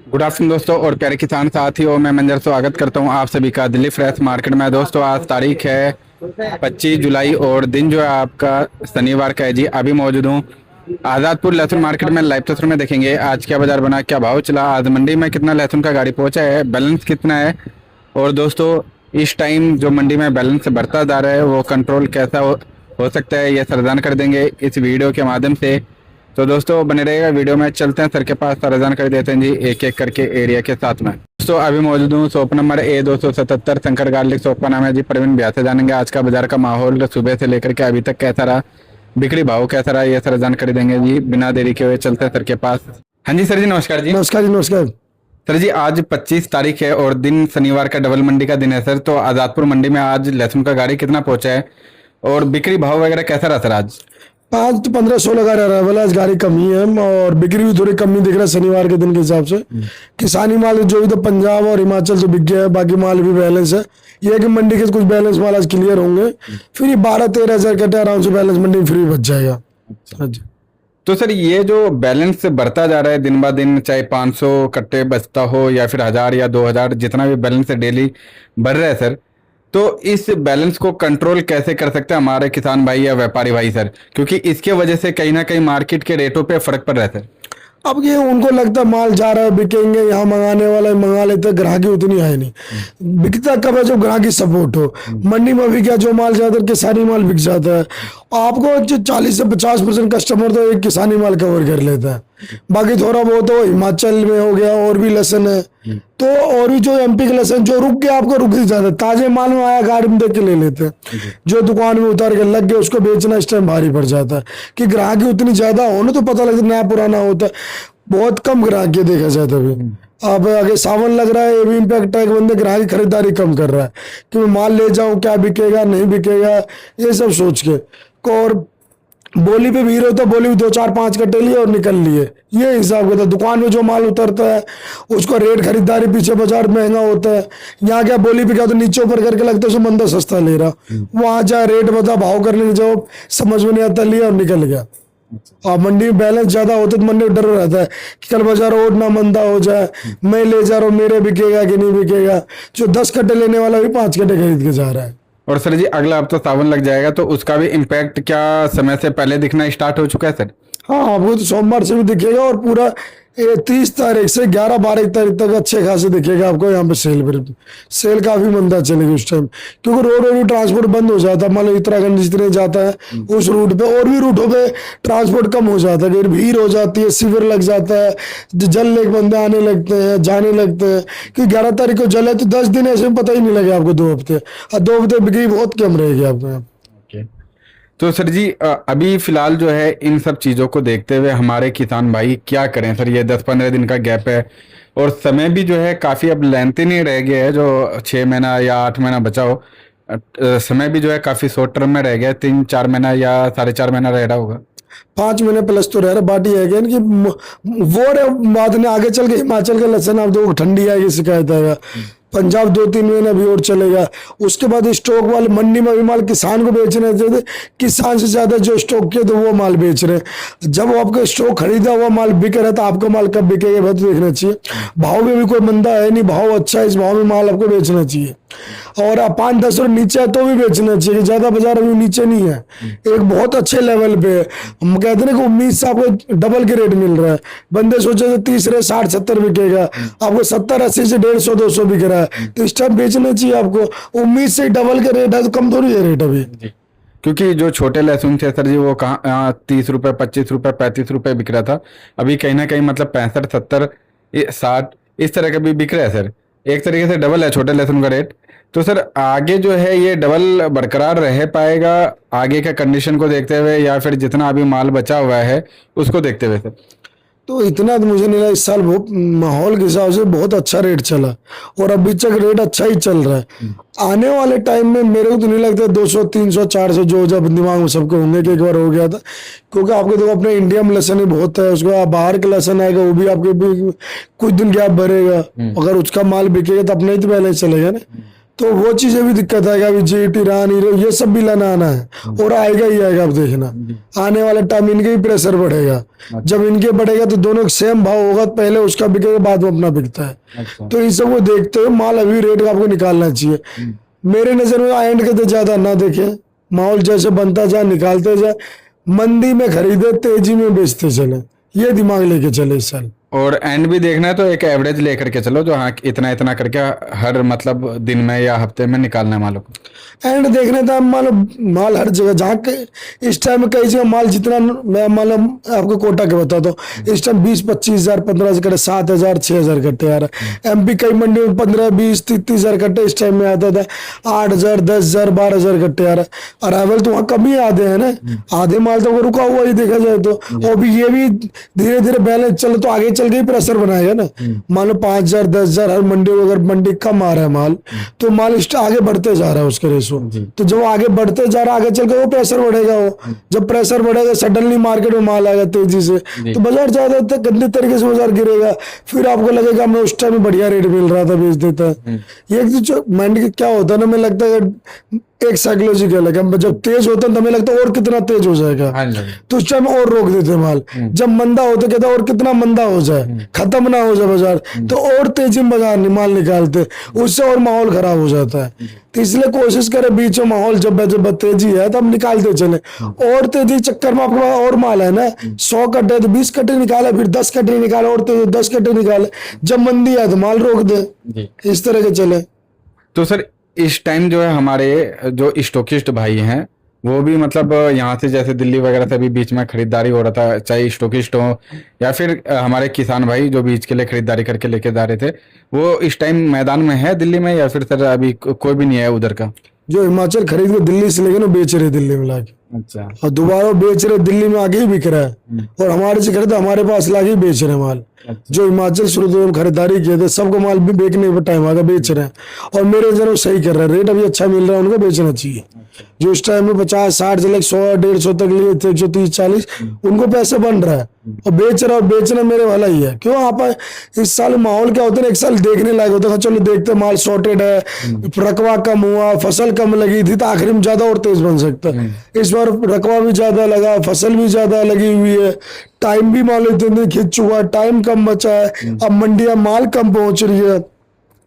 Good afternoon दोस्तों और प्यारे किसान साथियों, मैं मंजर स्वागत करता हूं आप सभी का दिल्ली फ्रेश मार्केट में। दोस्तों आज तारीख है 25 जुलाई और दिन जो है आपका शनिवार का है जी। अभी मौजूद हूं आज़ादपुर लहसुन मार्केट में। लाइव तस्वीर में देखेंगे आज क्या बाजार बना, क्या भाव चला, आज मंडी में कितना लहसुन का गाड़ी पहुंचा है, बैलेंस कितना है। और दोस्तों इस टाइम जो मंडी में बैलेंस बढ़ता जा रहा है वो कंट्रोल कैसा हो सकता है, ये सरदान कर देंगे इस वीडियो के माध्यम से। तो दोस्तों बने रहेगा वीडियो में। चलते हैं सर के पास, सारा जानकारी देते हैं जी एक एक करके एरिया के साथ में। दोस्तों अभी मौजूद हूँ shop number A277 Shankar garlic shop का नाम है जी। प्रवीण भैया से जानेंगे आज का बाजार का माहौल सुबह से लेकर के अभी तक कैसा रहा, बिक्री भाव कैसा रहा, ये सारा जानकारी देंगे जी। बिना देरी के हुए चलते हैं सर के पास। हाँ जी सर जी, नमस्कार जी। नमस्कार जी, नमस्कार सर जी, आज 25 तारीख है और दिन शनिवार का डबल मंडी का दिन है सर। तो आजादपुर मंडी में आज लहसुन का गाड़ी कितना पहुंचा है और बिक्री भाव वगैरह कैसा रहा सर आज? 5 तो 15-16 का रहा है। आज गाड़ी कम ही है और बिक्री भी थोड़ी कम ही दिख रहा है शनिवार के दिन के हिसाब से। किसानी माल जो भी तो पंजाब और हिमाचल से बिक गया है, बाकी माल भी बैलेंस है। ये है कि मंडी के कुछ बैलेंस माल आज क्लियर होंगे, फिर ये 12-13 हजार कट्टे आराम से बैलेंस मंडी में फ्री बच जाएगा। हाँ जी। तो सर ये जो बैलेंस बढ़ता जा रहा है दिन ब दिन, चाहे 500 कट्टे बचता हो या फिर 1000 या 2000, जितना भी बैलेंस डेली बढ़ रहा है सर, तो इस बैलेंस को कंट्रोल कैसे कर सकते हैं हमारे किसान भाई या व्यापारी भाई सर? क्योंकि इसके वजह से कहीं ना कहीं मार्केट के रेटों पे फर्क पड़ रहा है सर। अब ये उनको लगता है माल जा रहा है, बिकेंगे, यहाँ मंगाने वाला मंगा लेते हैं, ग्राहकी उतनी है नहीं। बिकता कब है जब ग्राहकी सपोर्ट हो। मंडी में भी क्या, जो माल जाता है किसानी माल बिक जाता है। आपको जो 40 से 50% कस्टमर तो एक किसानी माल कवर कर लेता है, बाकी थोड़ा बहुत तो हिमाचल में हो गया और भी लहसन है। तो और भी जो MP के लहसन जो रुक गया आपको रुक ही जाता है। ताजे माल में आया गाड़ी में देख के ले लेते हैं, जो दुकान में उतार के लग गया उसको बेचना इस टाइम भारी पड़ जाता है। कि ग्राहकी उतनी ज्यादा हो ना तो पता लगता है नया पुराना होता है। बहुत कम ग्राहकी देखा जाता है अभी। अब आगे सावन लग रहा है, ये भी इम्पैक्ट है कि बंदे ग्राहकी खरीदारी कम कर रहा है कि मैं माल ले जाऊं, क्या बिकेगा नहीं बिकेगा, ये सब सोच के। और बोली पे भीड़ होता है, बोली भी 2-4-5 कट्टे लिए और निकल लिए, ये हिसाब का था। दुकान में जो माल उतरता है उसको रेट खरीदारी पीछे बाजार महंगा होता है। यहाँ क्या बोली पे क्या तो नीचे ऊपर करके लगता है उसमें बंदा सस्ता ले रहा, वहां जाए रेट बता भाव करने जाओ समझ में नहीं आता, लिया और निकल गया। और मंडी में बैलेंस ज्यादा होता है तो मंडी में डर रहता है कि कल बाजार और ना मंदा हो जाए, मैं ले जा रहा हूँ मेरे बिकेगा कि नहीं बिकेगा। जो 10 कट्टे लेने वाला भी 5 कट्टे खरीद के जा रहा है। और सर जी अगला हफ्ता सावन लग जाएगा तो उसका भी इम्पैक्ट क्या समय से पहले दिखना स्टार्ट हो चुका है सर? हाँ, वो तो सोमवार से भी दिखेगा और पूरा 30 तारीख से 11-12 तारीख तक अच्छे खासे दिखेगा आपको यहाँ पे। सेल काफी मंदा चलेगी उस टाइम, क्योंकि रोड भी ट्रांसपोर्ट बंद हो जाता है। मान लो उत्तराखंड जितने जाता है उस रूट पे और भी रूटों पे ट्रांसपोर्ट कम हो जाता है, फिर भीड़ हो जाती है, शिविर लग जाता है, जल लेके बंदे आने लगते हैं जाने लगते हैं। क्योंकि 11 तारीख को जल है तो 10 दिन ऐसे पता ही नहीं लगे आपको, 2 हफ्ते और 2 हफ्ते बिक्री बहुत कम रहेगी आपको यहाँ। तो सर जी अभी फिलहाल जो है इन सब चीज़ों को देखते हुए हमारे किसान भाई क्या करें सर? ये 10-15 दिन का गैप है और समय भी जो है काफ़ी अब लेंथी नहीं रह गया है, जो 6 महीना या 8 महीना बचा हो। समय भी जो है काफ़ी शॉर्ट टर्म में रह गया है, 3-4 महीना या 4.5 महीना रह रहा होगा। 5 महीने प्लस तो रह रहा। बात यह है कि वो बात ने आगे चल के हिमाचल का लहसन आप देखो ठंडी आएगी, शिकायत आएगा। पंजाब 2-3 महीने भी और चलेगा। उसके बाद स्टॉक वाले मंडी में भी माल किसान को बेचने देते, किसान से ज्यादा जो स्टॉक किए तो वो माल बेच रहे हैं। जब आपका स्टॉक खरीदा हुआ माल बिक रहा है तो आपका माल कब बिकेगा भाई तो देखना चाहिए। भाव में भी कोई मंदा है नहीं, भाव अच्छा है, इस भाव में माल आपको बेचना चाहिए। और 5-10 रुपये नीचे है तो भी बेचना चाहिए, ज्यादा बाजार अभी नीचे नहीं है, एक बहुत अच्छे लेवल पे है। हम कहते हैं कि उम्मीद से आपको डबल के रेट मिल रहा है। बंदे सोचे थे 30 रहे 60-70 बिकेगा, आपको 70-80 से 150-200 बिक रहा है, तो इस टाइम बेचना चाहिए आपको। उम्मीद से डबल के रेट है तो कम थोड़ी है रेट अभी। क्योंकि जो छोटे लहसुन थे सर जी वो कहाँ 30 रुपए 25 रुपए 35 रुपए बिक रहा था, अभी कहीं ना कहीं मतलब 65 70 60 इस तरह का भी बिक रहा है सर। एक तरीके से डबल है छोटे लहसुन का रेट। तो सर आगे जो है ये डबल बरकरार रह पाएगा आगे का कंडीशन को देखते हुए, या फिर जितना अभी माल बचा हुआ है उसको देखते हुए सर? तो इतना तो मुझे नहीं लगा। इस साल माहौल के हिसाब से बहुत अच्छा रेट चला और अभी तक रेट अच्छा ही चल रहा है। आने वाले टाइम में मेरे को तो नहीं लगता 200 300 400 जो जब दिमाग में सबको होंगे कि एक बार हो गया था। क्योंकि आपके देखो अपने इंडिया में लहसन ही बहुत है, उसको बाहर के लहसन आएगा वो भी आपके भी कुछ दिन गैप भरेगा। अगर उसका माल बिकेगा तो अपना ही तो बैलेंस चलेगा ना। तो वो चीजें भी दिक्कत आएगा। अभी जेट ईरान ये सब भी लाना आना है और आएगा ही आएगा। अब देखना आने वाले टाइम इनके ही प्रेशर बढ़ेगा। जब इनके बढ़ेगा तो दोनों का सेम भाव होगा, तो पहले उसका बिकेगा बाद में अपना बिकता है। अच्छा। तो इन सब को देखते हुए माल अभी रेट का आपको निकालना चाहिए। मेरे नजर में एंड के तो ज्यादा ना देखे, माहौल जैसे बनता जाए निकालते जाए, मंदी में खरीदे तेजी में बेचते चले, ये दिमाग लेके चले इस साल। और एंड भी देखना है तो एक एवरेज लेकर के चलो, जो हाँ इतना इतना करके हर मतलब दिन में या हफ्ते में निकालना है मालों को। एंड देखने था माल हर जगह जहाँ के इस टाइम कई जगह माल जितना, मैं मतलब आपको कोटा के बताता हूँ, इस टाइम 20-25 हजार 15 हजार कट्टे 7 हजार 6 हजार कट्टे आ रहा है। एमपी कई मंडी में 15-20-30 हजार कट्टे इस टाइम में आता था, 8 हजार 10 हजार 12 हजार कट्टे आ रहा है। अराइवल तो वहाँ कम ही आधे है ना, आधे माल तो रुका हुआ ही देखा जाए तो। और भी ये भी धीरे धीरे बैलेंस चले तो आगे चल के ही प्रेशर बनाएगा ना। मान लो 5 हजार 10 हजार हर मंडी, अगर मंडी कम आ रहा है माल तो माल आगे बढ़ते जा रहा है उसके रेशो। तो जब आगे बढ़ते जा रहा है आगे चल के वो प्रेशर बढ़ेगा। वो जब प्रेशर बढ़ेगा सडनली मार्केट में माल आएगा तेजी से, तो बाजार ज्यादा गंदे तरीके से बाजार गिरेगा। फिर आपको लगेगा हमें उस टाइम बढ़िया रेट मिल रहा था, बेच देता है। ये जो मंडी क्या होता है ना, हमें लगता है एक साइकोलॉजिकल है, जब तेज होता है तो हमें लगता है और कितना तेज हो जाएगा, तो उस टाइम और रोक देते माल। जब मंदा होता कहता और कितना मंदा हो जाए, खत्म ना हो जाए बाजार, तो और तेजी में बाजार माल निकालते, उससे और माहौल खराब हो जाता है। तो इसलिए कोशिश करें बीच में माहौल जब तेजी है तब निकालते चले। और तेजी चक्कर में आपके पास और माल है ना, 100 कट्टे तो 20 कट्टे निकाले, फिर 10 कट्टे निकाले, और तेजी 10 कट्टे निकाले। जब मंदी है तो माल रोक दे, इस तरह के चले। तो सर इस टाइम जो है हमारे जो स्टॉकिस्ट भाई हैं वो भी मतलब यहाँ से जैसे दिल्ली वगैरह से अभी बीच में खरीदारी हो रहा था, चाहे स्टॉकिस्ट हो या फिर हमारे किसान भाई जो बीज के लिए खरीदारी करके लेके जा रहे थे, वो इस टाइम मैदान में है दिल्ली में, या फिर सर अभी कोई भी नहीं है उधर का? जो हिमाचल खरीद के दिल्ली से लेके ना बेच रहे दिल्ली में लाके, अच्छा, और दोबारा बेच रहे दिल्ली में आगे ही बिक रहा है। और हमारे से खरीदा हमारे पास लाके ही बेच रहे माल। जो हिमाचल शुरू में खरीदारी किए थे सबको माल भी बेचने का टाइम आगा बेच रहे हैं, और मेरे जरा सही कर रहे हैं, रेट अभी अच्छा मिल रहा है, उनको बेचना चाहिए। जो इस टाइम में 50-60 से 100-150 तक लिए थे, 130-40 उनको पैसे बन रहा है, और बेच रहा, और बेचना मेरे वाला ही है। क्यों आप इस साल माहौल क्या होता है, एक साल देखने लायक होता है, चलो देखते माल शॉर्टेड है, रकबा कम हुआ, फसल कम लगी थी, तो आखिर में ज्यादा और तेज बन सकता है। इस बार रकबा भी ज्यादा लगा, फसल भी ज्यादा लगी हुई है, टाइम भी मान लो इतने खिंच चुका है, टाइम कम बचा है, अब मंडियां माल कम पहुंच रही है,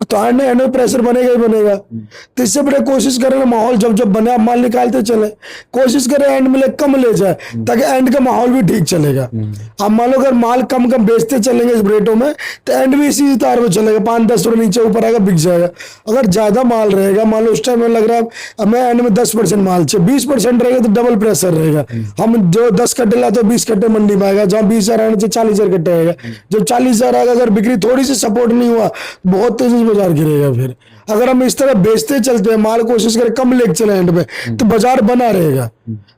तो एंड में प्रेशर बनेगा ही बनेगा। तो इससे बड़े कोशिश करें माहौल जब बने आप माल निकालते चले, कोशिश करें एंड में कम ले जाए, ताकि एंड का माहौल भी ठीक चलेगा। अब मान लो अगर माल कम बेचते चलेंगे इस रेटों में, तो एंड भी इसी तार में चलेगा, 5-10 रुपए नीचे ऊपर आएगा, बिक जाएगा। अगर ज्यादा माल रहेगा, मान लो उस टाइम में लग रहा है हमें एंड में 10% माल चाहिए, 20% रहेगा तो डबल प्रेशर रहेगा। हम जो 10 कट्टे लाते 20 कट्टे मंडी में आएगा, जहाँ 20,000 आने से 40,000 कट्टे आएगा। जब 40,000 आएगा, अगर बिक्री थोड़ी सी सपोर्ट नहीं हुआ, बहुत तेजी बाजार गिरेगा। फिर अगर हम इस तरह बेचते चलते हैं माल, कोशिश करें कम लेके चले एंड में, तो बाजार बना रहेगा,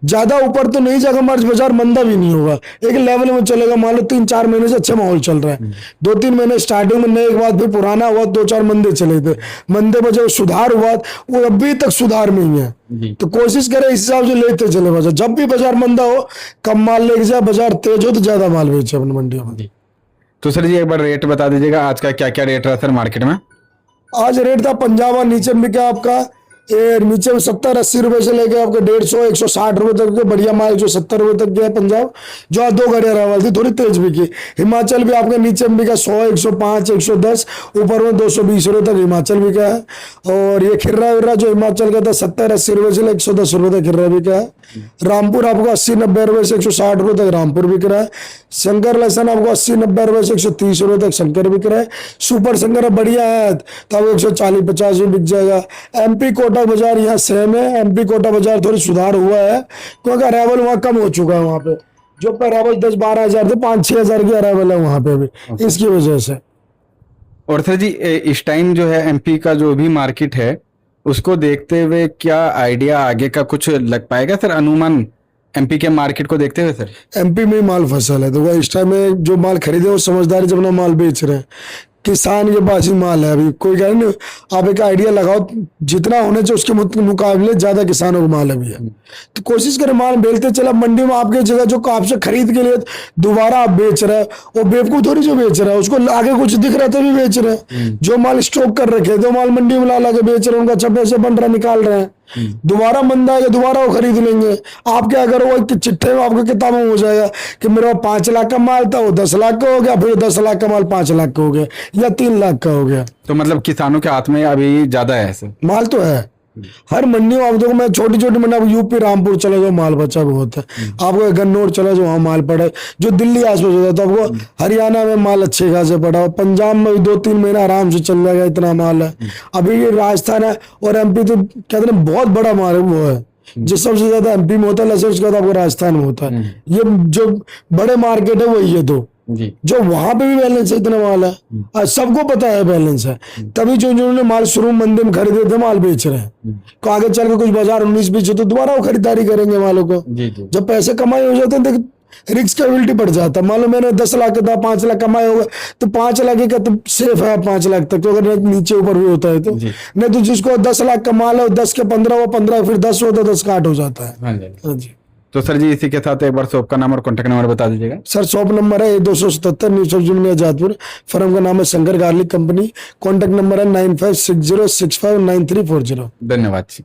ज्यादा ऊपर तो नहीं जाएगा, हमारा बाजार मंदा भी नहीं होगा, एक लेवल में चलेगा। मान लो 3-4 महीने से अच्छा माहौल चल रहा है, 2-3 महीने स्टार्टिंग में नए के बाद फिर पुराना हुआ, 2-4 मंदे चले थे, मंदे में जब सुधार हुआ वो अभी तक सुधार में ही है। तो कोशिश करें इस हिसाब से लेते चले बाजार, जब भी बाजार मंदा हो कम माल लेके जाए, बाजार तेज हो तो ज्यादा माल बेचे अपनी मंडियों में। तो सर जी एक बार रेट बता दीजिएगा आज का, क्या क्या रेट रहा सर मार्केट में? आज रेट था पंजाब नीचे में क्या आपका, ये नीचे में 70-80 रुपए से लेके आपके 150-160 रुपए तक के बढ़िया माल जो 70 रुपए तक गया पंजाब, जो आज 2 गाड़ियां रहने वाली थी, थोड़ी तेज बिकी। हिमाचल भी आपके नीचे में बिका 100, 105, 110, ऊपर में 220 रुपए तक हिमाचल बिका है। और ये खिर्रा विर्रा जो हिमाचल का था 70-80 रुपए से 110 रुपए तक खिर्रा बिका है। रामपुर आपको 80-90 रुपए से 160 रुपए तक रामपुर बिक रहा है। शंकर लहसन आपको 80-90 रुपए से 130 रुपए तक शंकर बिक रहा है। सुपर शंकर बढ़िया है तो आपको 140-50 में बिक जाएगा। एमपी कोटा बाजार यहाँ सेम है, एमपी कोटा बाजार थोड़ी सुधार हुआ है, क्योंकि अराइवल वहाँ कम हो चुका है। वहाँ पे जो अराइवल 10-12 हजार थे, 5-6 हजार की अराइवल है वहाँ पे अभी, इसकी वजह से। और सर जी इस टाइम जो है एमपी का जो भी मार्केट है उसको देखते हुए क्या आइडिया आगे का कुछ लग पाएगा सर, अनुमान एमपी के मार्केट को देखते हुए? सर एमपी में माल फसल है, तो वह इस टाइम में जो माल खरीदे वो समझदारी जब ना माल बेच रहे हैं। किसान के पास ही माल है अभी, कोई कह नहीं, आप एक आइडिया लगाओ, जितना होने चाहिए उसके मुकाबले ज्यादा किसानों को माल अभी है। तो कोशिश करें माल बेचते चला, मंडी में आपके जगह जो आपसे खरीद के लिए दोबारा आप बेच रहे हैं, वो बेवकूफ थोड़ी जो बेच रहा है, उसको आगे कुछ दिख रहा है तभी बेच रहे हैं। जो माल स्टॉक कर रखे तो माल मंडी में ला के बेच रहे हैं, उनका छपे से बन रहा निकाल रहे हैं, दोबारा मंदा आएगा दोबारा वो खरीद लेंगे। आप क्या करो, वो चिट्ठे में आपके किताबों में हो जाएगा कि मेरे पास 5 लाख का माल था, वो 10 लाख का हो गया, फिर 10 लाख का माल 5 लाख का हो गया या 3 लाख का हो गया। तो मतलब किसानों के हाथ में अभी ज्यादा है ऐसे माल तो है हर मंडी में। आप देखो, मैं छोटी छोटी मंडी, आप यूपी रामपुर चले जाओ माल बचा बहुत है, आपको गन्नौर चले जाओ वहाँ माल पड़ा है, जो दिल्ली आसपास होता है, तो आपको हरियाणा में माल अच्छे खासे पड़ा हो, पंजाब में 2-3 महीना आराम से चल जाएगा, इतना माल है। अभी ये राजस्थान है और एमपी तो कहते हैं बहुत बड़ा माल है, वो है जो सबसे ज्यादा एमपी में होता है, उसके बाद आपको राजस्थान में होता है। ये जो बड़े मार्केट है वही है दो, जी। जो वहां पे भी बैलेंस है, इतना माल है, आज सबको पता है बैलेंस है, तभी जो जिन्होंने माल शुरू मंदी में खरीदे थे माल बेच रहे हैं। तो आगे चल के कुछ बाजार 19-20 तो दोबारा वो खरीदारी करेंगे मालों को। जी जी। जब पैसे कमाई हो जाते हैं तो रिस्क कैबिलिटी बढ़ जाता है। मान लो मैंने 10 लाख का 5 लाख कमाए होगा तो 5 लाख का तो सेफ है 5 लाख तक, तो अगर नीचे ऊपर भी होता है तो। नहीं तो जिसको 10 लाख का माल है 10 के 15 वो 15 फिर 10 हो तो 10 का 8 हो जाता है। हाँ जी। तो सर जी इसी के साथ एक बार शॉप का नाम और कॉन्टैक्ट नंबर बता दीजिएगा। सर शॉप नंबर है 277 न्यू सब्जी मंडी आजादपुर, फर्म का नाम है Shankar garlic company, contact number है 9560659340। धन्यवाद जी।